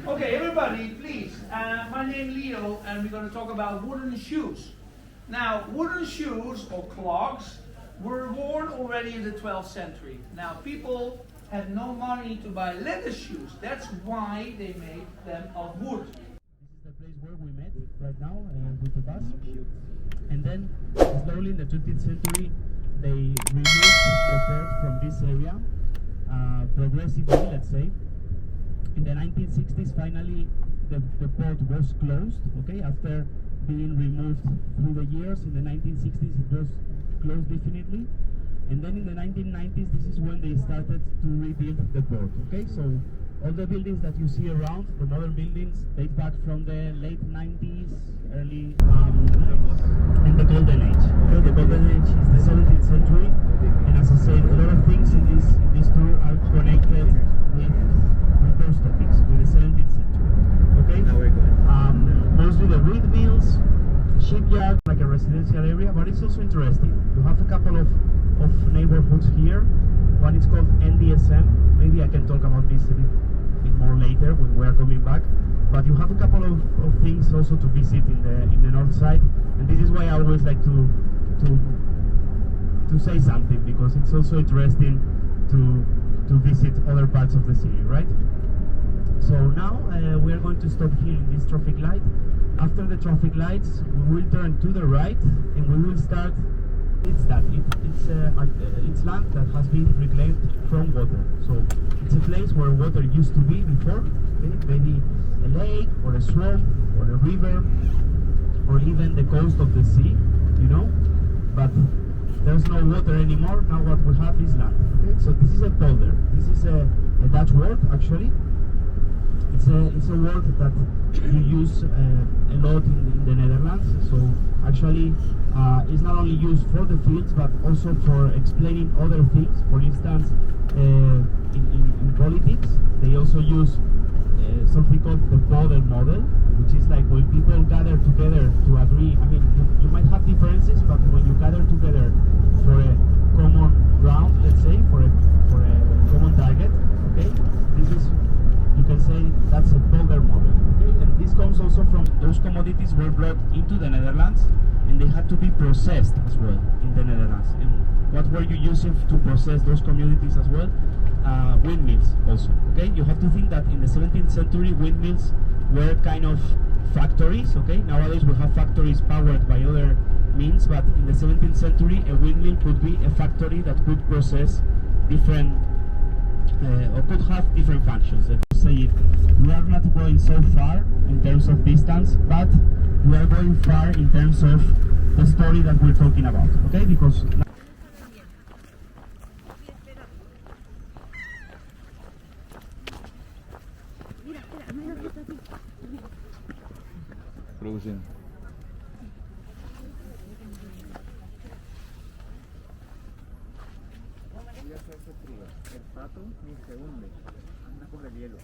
Okay, everybody, please. My name is Leo, and we're going to talk about wooden shoes. Now, wooden shoes, or clogs, were worn already in the 12th century. Now, people had no money to buy leather shoes. That's why they made them of wood. This is the place where we met right now with the bus. And then, slowly in the 20th century, they removed the port from this area, progressively, let's say. In the 1960s, finally, the port was closed, okay, after being removed through the years. In the 1960s, it was closed definitely. And then in the 1990s, this is when they started to rebuild the port, okay? So all the buildings that you see around, the modern buildings, date back from the late 90s, early, and the golden age. Okay, the golden age is the 17th century. And as I said, a lot of things in this tour are connected with those topics, with the 17th century. Okay? Now we're good. Mostly the windmills, shipyard, like a residential area, but it's also interesting. You have a couple of neighborhoods here. One is called NDSM. Maybe I can talk about this a bit more later when we are coming back. But you have a couple of things also to visit in the north side, and this is why I always like to say something, because it's also interesting to visit other parts of the city, right? So now we are going to stop here in this traffic light. After the traffic lights, we will turn to the right and we will start. It's land that has been reclaimed from water. So it's a place where water used to be before, okay? Maybe a lake or a swamp or a river or even the coast of the sea, you know. But there's no water anymore. Now what we have is land. Okay? So this is a polder. This is a Dutch word actually. It's a word that you use a lot in the Netherlands. So actually, it's not only used for the fields, but also for explaining other things. For instance, in politics, they also use something called the polder model, which is like when people gather together to agree. I mean, you might have differences, but when you gather together for a common ground, let's say, for a common target, okay, this is, you can say that's a polder model, okay? And this comes also from those commodities were brought into the Netherlands, and they had to be processed as well in the Netherlands. And what were you using to process those commodities as well? Windmills also, okay? You have to think that in the 17th century, windmills were kind of factories, okay? Nowadays we have factories powered by other means, but in the 17th century, a windmill could be a factory that could process different or could have different functions. Let's say we are not going so far in terms of distance, but we are going far in terms of the story that we're talking about, okay? Because producción. El pato ni se hunde, anda por el hielo.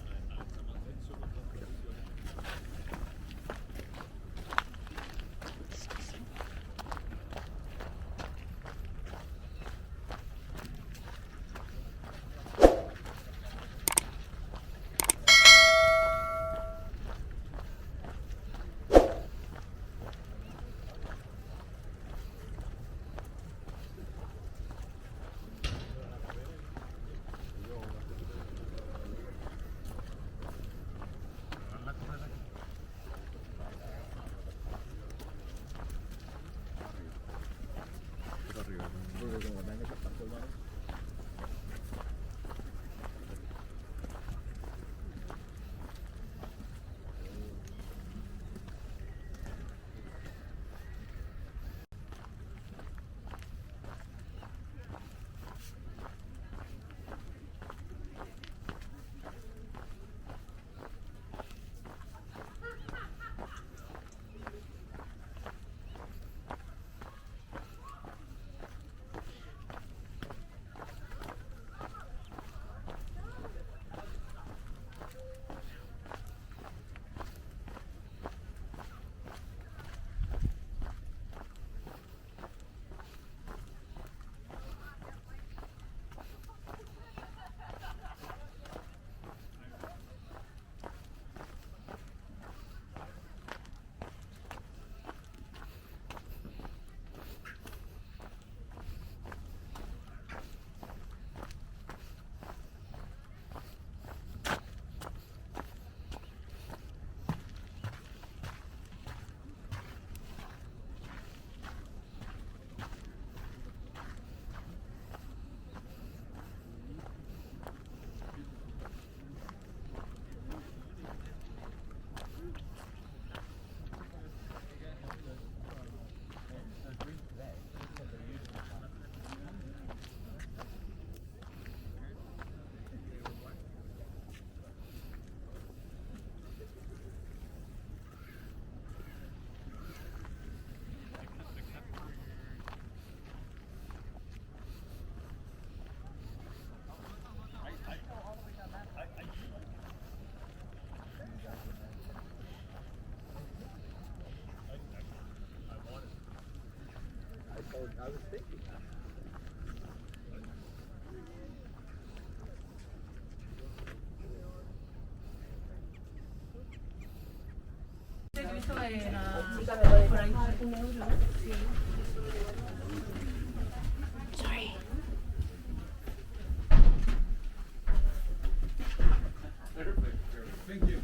Thank you.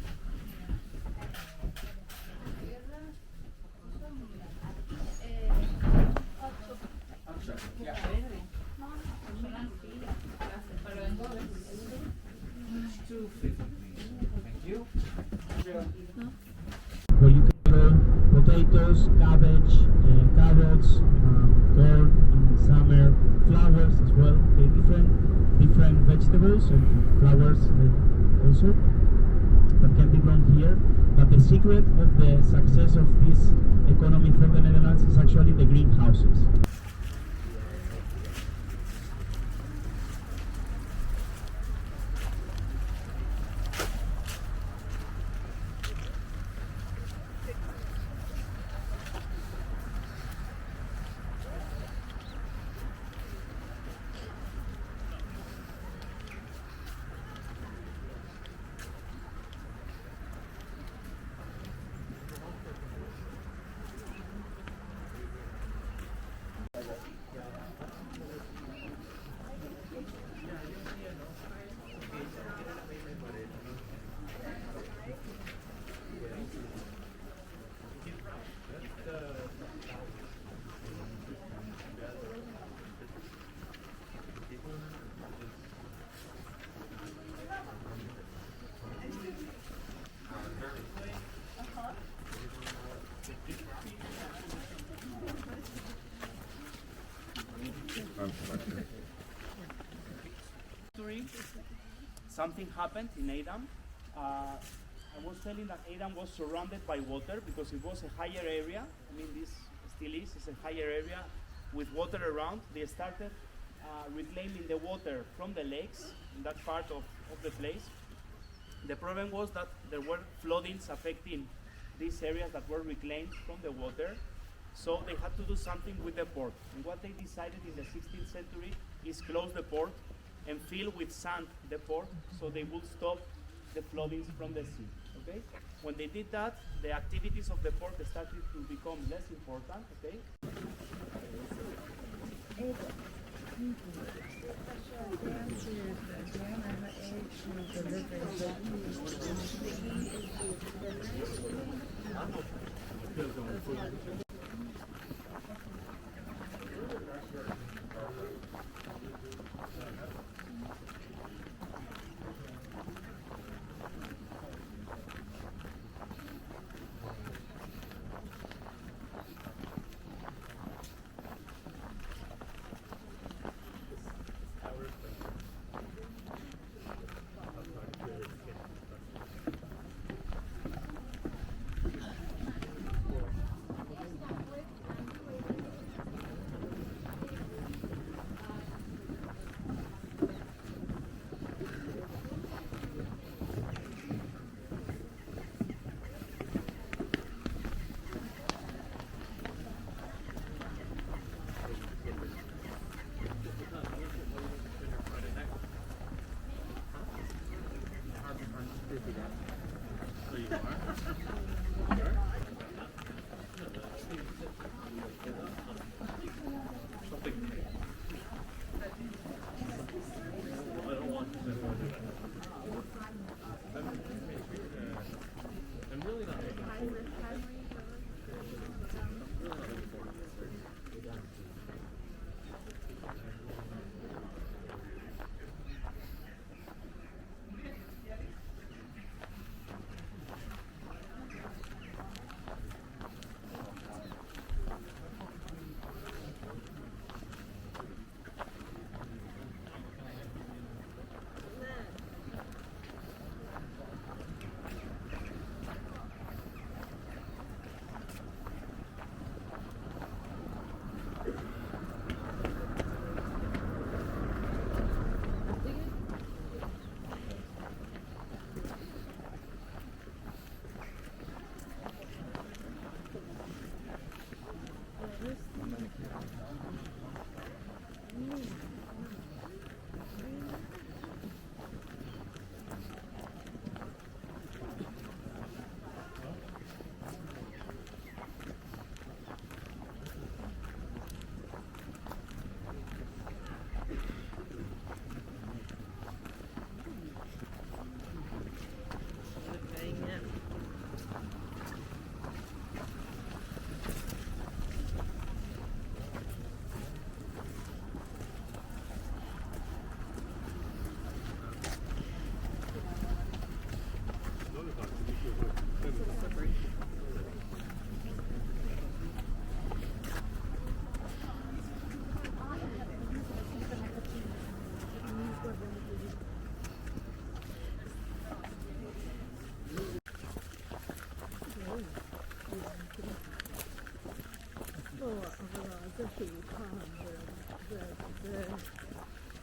Yeah. Thank you. Where you can grow potatoes, cabbage, carrots, corn in summer, flowers as well. Okay, different vegetables and flowers also that can be grown here. But the secret of the success of this economy for the Netherlands is actually the greenhouses. Something happened in Edam. I was telling that Edam was surrounded by water because it was a higher area. I mean, this still is, it's a higher area with water around. They started reclaiming the water from the lakes in that part of the place. The problem was that there were floodings affecting these areas that were reclaimed from the water. So they had to do something with the port. And what they decided in the 16th century is close the port and fill with sand the port so they would stop the floodings from the sea. Okay? When they did that, the activities of the port started to become less important. Okay?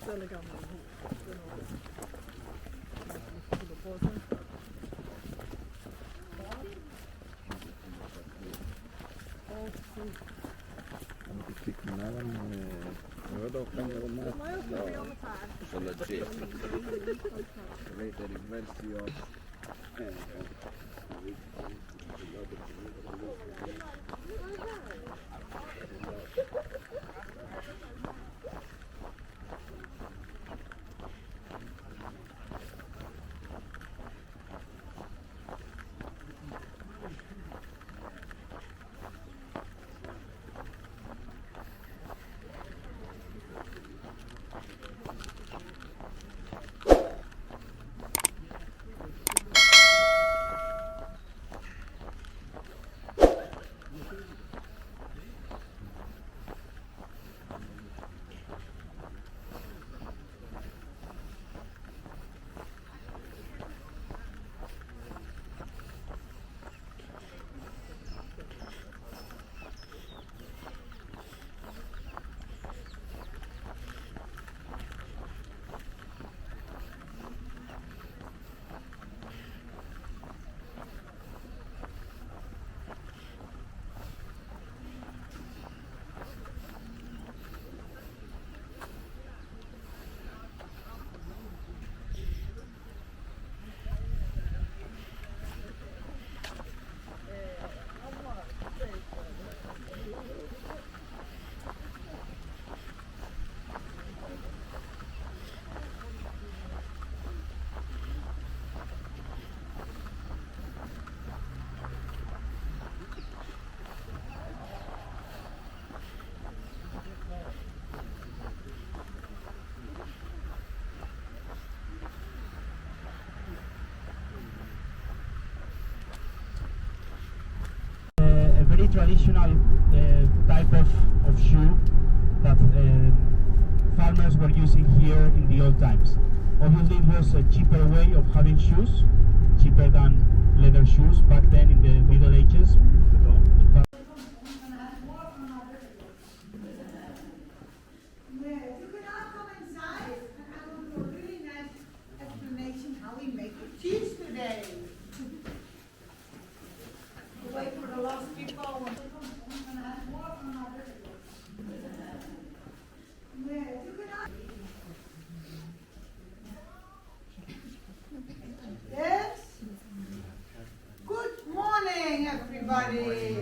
ställer gamla ihop. Den har lite på sig. Very traditional type of shoe that farmers were using here in the old times. Obviously it was a cheaper way of having shoes, cheaper than leather shoes back then in the Middle Ages. You can all come inside and I will do a really nice explanation how we make the cheese today. Wait for the last people. Yes? Good morning, everybody.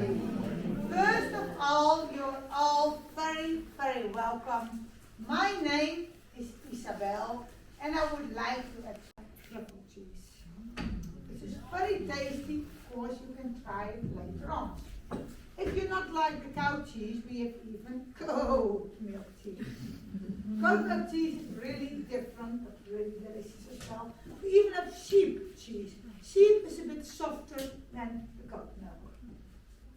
First of all, you're all very, very welcome. My name is Isabel, and I would like to extract truffle cheese. This is very tasty. Of course, you can try it later on. If you not like the cow cheese, we have even goat milk cheese. Goat milk cheese is really different, but really delicious as well. We even have sheep cheese. Sheep is a bit softer than the goat milk.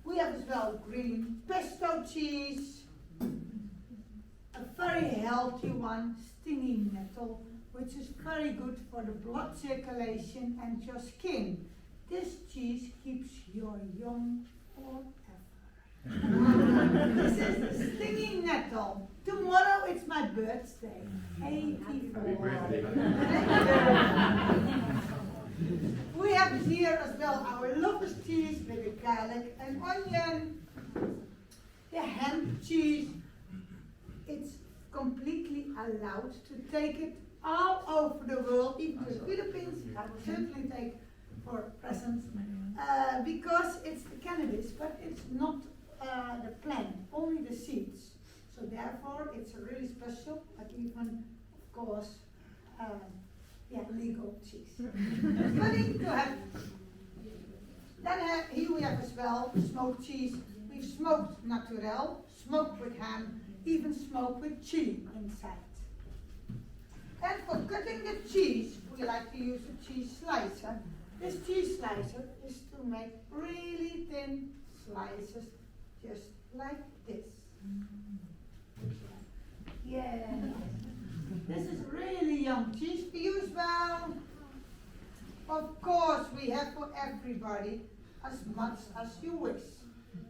We have as well green pesto cheese, a very healthy one, stinging nettle, which is very good for the blood circulation and your skin. This cheese keeps you young forever. This is the stinging nettle. Tomorrow it's my birthday. 84. We have here as well our lotus cheese with the garlic and onion. The hemp cheese. It's completely allowed to take it all over the world, even to the Philippines. I will certainly take for presents because it's the cannabis, but it's not the plant, only the seeds. So therefore, it's a really special, but even, of course, legal cheese. Funny to have. Then here we have as well smoked cheese. We've smoked naturel, smoked with ham, even smoked with cheese inside. And for cutting the cheese, we like to use a cheese slicer. This cheese slicer is to make really thin slices, just like this. Yeah. This is really young cheese for you as well. Of course, we have for everybody as much as you wish.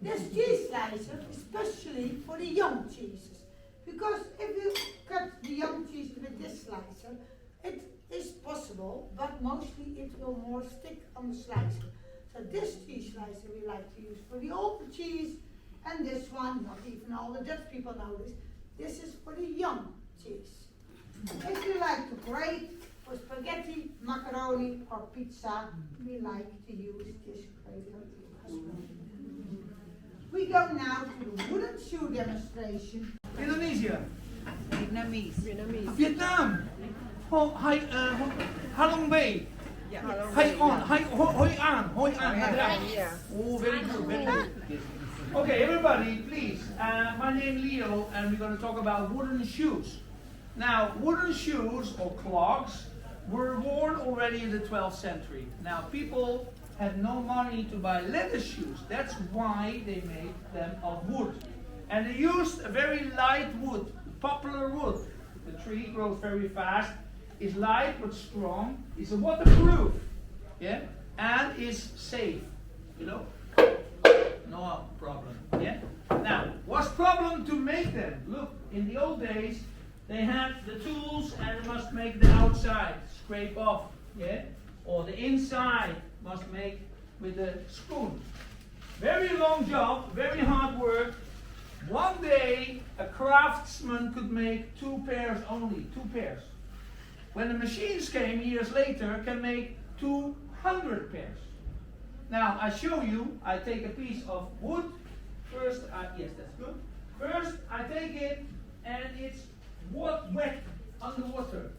This cheese slicer, especially for the young cheeses. Because if you cut the young cheese with this slicer, it is possible, but mostly it will more stick on the slicer. So this cheese slicer we like to use for the older cheese, and this one, not even all the Dutch people know this is for the young cheese. If you like to grate for spaghetti, macaroni or pizza, we like to use this grater as well. We go now to the wooden shoe demonstration. Indonesia. Vietnamese. Vietnam. Halong Bay. Hoi An. Yeah. Oh, very good, very good. Okay, everybody, please. My name is Leo, and we're going to talk about wooden shoes. Now, wooden shoes, or clogs, were worn already in the 12th century. Now, people had no money to buy leather shoes. That's why they made them of wood. And they used a very light wood, poplar wood. The tree grows very fast, is light but strong, is waterproof, yeah, and is safe, you know. No problem, yeah. Now, what's problem to make them? Look, in the old days, they had the tools and they must make the outside, scrape off, yeah, or the inside must make with a spoon. Very long job, very hard work. One day, a craftsman could make 2 pairs only, 2 pairs. When the machines came years later, can make 200 pairs. Now, I show you, I take a piece of wood. First, yes, that's good. First, I take it and it's wet, underwater.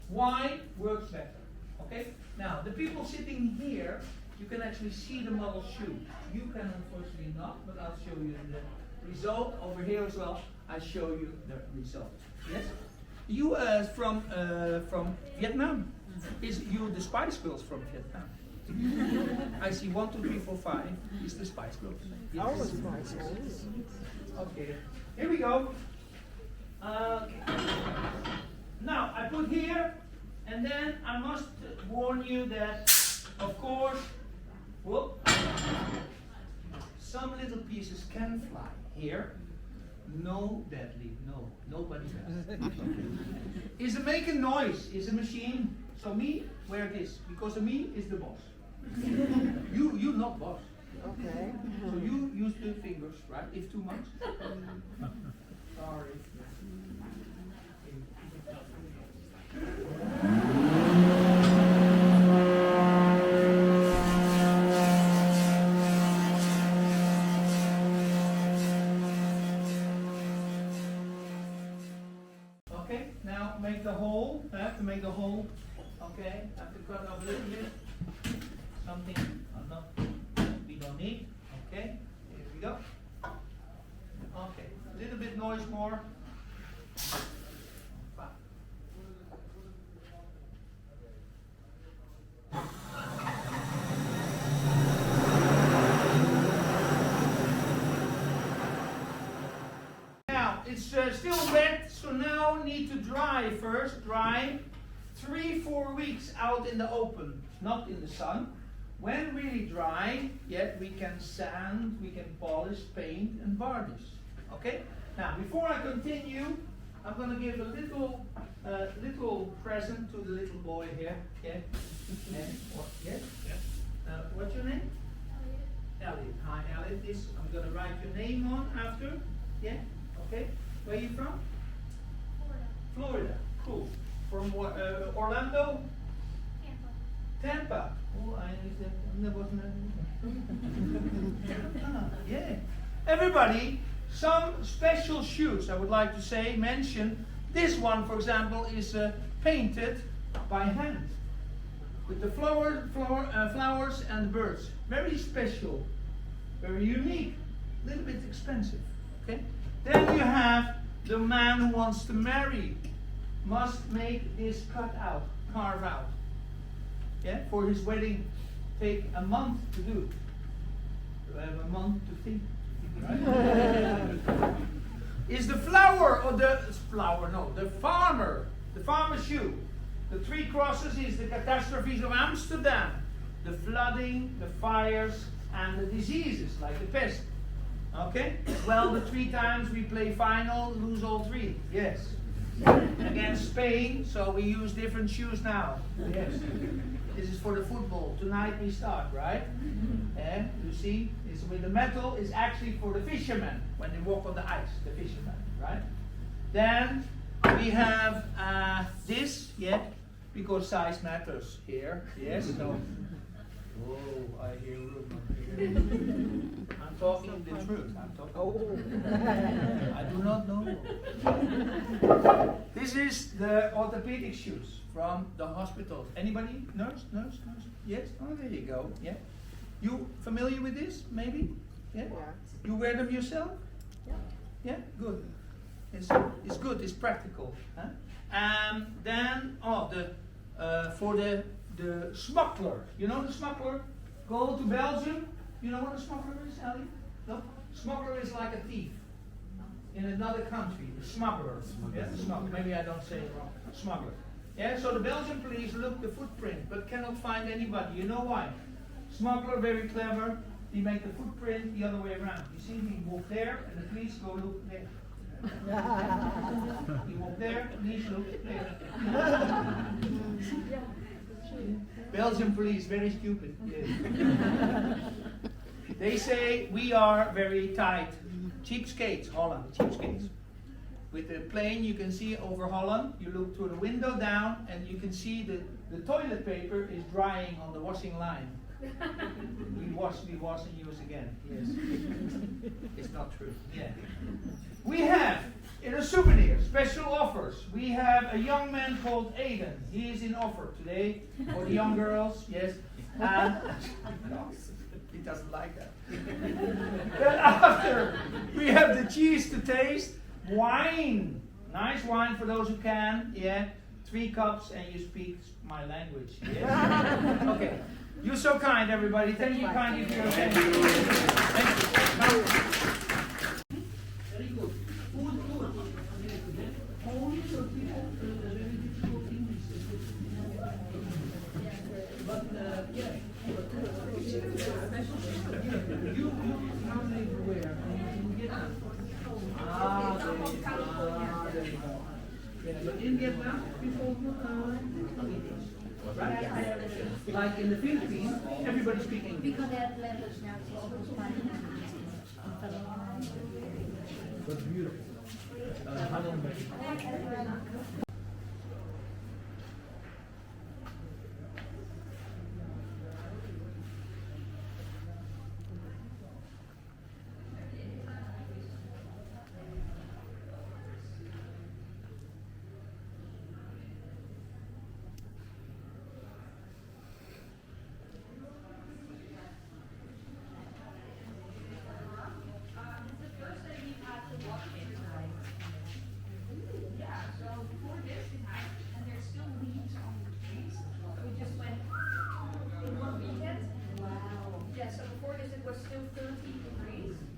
Why? Works better. Okay? Now, the people sitting here, you can actually see the model shoe. You can unfortunately not, but I'll show you the result over here as well. I show you the result. Yes? You from Vietnam? Is you the Spice Girls from Vietnam? I see 1, 2, 3, 4, 5. Is the Spice Girls? Yes. Our Spice Girls. Okay. Here we go. Now I put here, and then I must warn you that, of course, whoop, some little pieces can fly. Here, no deadly, no, nobody does. Is it making noise? Is a machine? So me, wear this, because me is the boss. You not boss. Okay. So you use the fingers, right? If too much. Sorry. Okay, now make the hole. I have to make the hole. Okay, I have to cut off a little bit. Something we don't need. Okay, here we go. Okay, a little bit noise more. Now it's still wet, so now need to dry first. Dry 3-4 weeks out in the open, not in the sun. When really dry, yet we can sand, we can polish, paint, and varnish. Okay? Now, before I continue, I'm going to give a little present to the little boy here. Yeah? Yes? What's your name? Elliot. Hi, Elliot. This I'm going to write your name on after. Yeah? Okay. Where are you from? Florida. Cool. From Orlando? Tampa. Oh, yeah. Everybody, some special shoes I would like to mention. This one, for example, is painted by hand with the flowers and birds. Very special, very unique, a little bit expensive. Okay. Then you have the man who wants to marry must make this carve out. Yeah, for his wedding, take a month to do. You have a month to think. Right? Is the flower or the farmer shoe. The 3 crosses is the catastrophes of Amsterdam, the flooding, the fires, and the diseases like the pest. Okay? Well, the 3 times we play final, lose all 3. Yes. Against Spain, so we use different shoes now. Yes. This is for the football. Tonight we start, right? And you see, it's with the metal is actually for the fishermen when they walk on the ice, the fishermen, right? Then we have this, yeah, because size matters here. Yes. So, whoa, I hear room. I'm talking the truth. I'm talking. Oh. I do not know. This is the orthopedic shoes from the hospital. Anybody? Nurse? Nurse? Nurse? Yes? Oh, there you go. Yeah. You familiar with this? Maybe? Yeah? Yeah. You wear them yourself? Yeah. Yeah? Good. It's good. It's practical. Huh? Then, for the smuggler. You know the smuggler? Go to Belgium. You know what a smuggler is, Ellie? No? Smuggler is like a thief in another country. A smuggler. Yeah, smuggler. Maybe I don't say it wrong. Smuggler. Yeah, so the Belgian police look the footprint but cannot find anybody. You know why? Smuggler, very clever. He make the footprint the other way around. You see, he walk there and the police go look there. He walk there, police look there. Belgian police, very stupid. Yes. They say we are very tight. Cheapskates, Holland, cheapskates. With the plane you can see over Holland, you look through the window down and you can see the toilet paper is drying on the washing line. We wash and use again. Yes. It's not true. Yeah. We have in a souvenir, special offers. We have a young man called Edam. He is in offer today for the young girls. Yes. And no, he doesn't like that. Then after we have the cheese to taste, wine. Nice wine for those who can. Yeah. 3 cups and you speak my language. Yes. Okay. You're so kind, everybody. Thank you kindly for your attention. Thank you. Very good. Good, good. Only for people very difficult English. But yeah. You now make aware. You get there you go. Yeah, but in Vietnam, people right? Like in the Philippines, everybody speaks English. Because they have language now, it's almost fine. That's beautiful.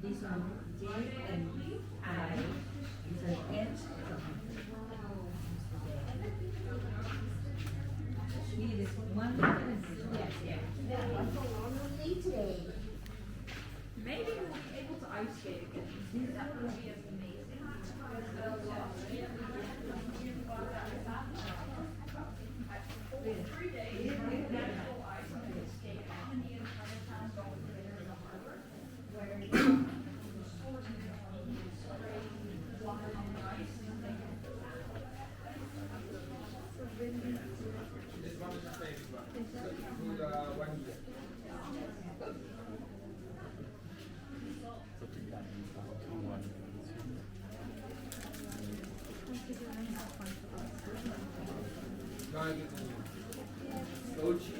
This one, J and I, is an H. Need this one. Yes, yeah. That was a long day today. Maybe we'll be able to ice skate again. That would be amazing. For 3 days, natural ice on the skate on the entire time going there in the harbor, where the stores in the spray water on the ice and they can do that. This one is the same one. Good 1 year. Goat cheese.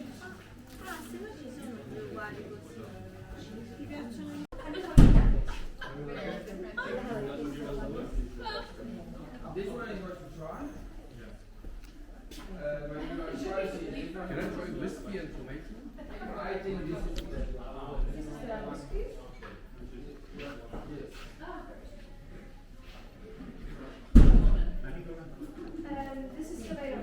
This one is what to try. When you are spicy, can I try whiskey and tomato? I think this is the This is tomato.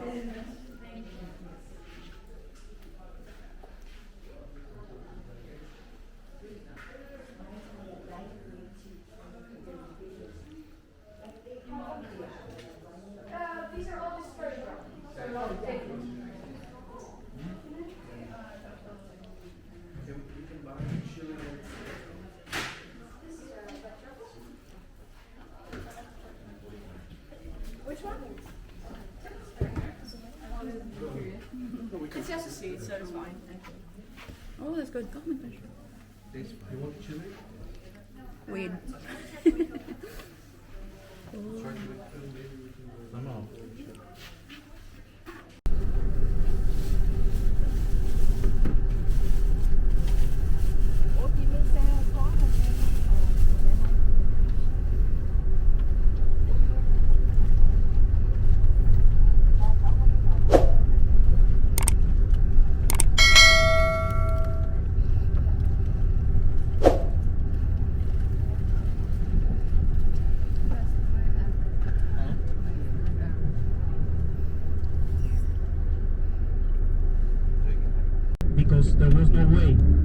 seat, so it's fine. Oh, that's good. Come on, You want chili? weed. because there was no way.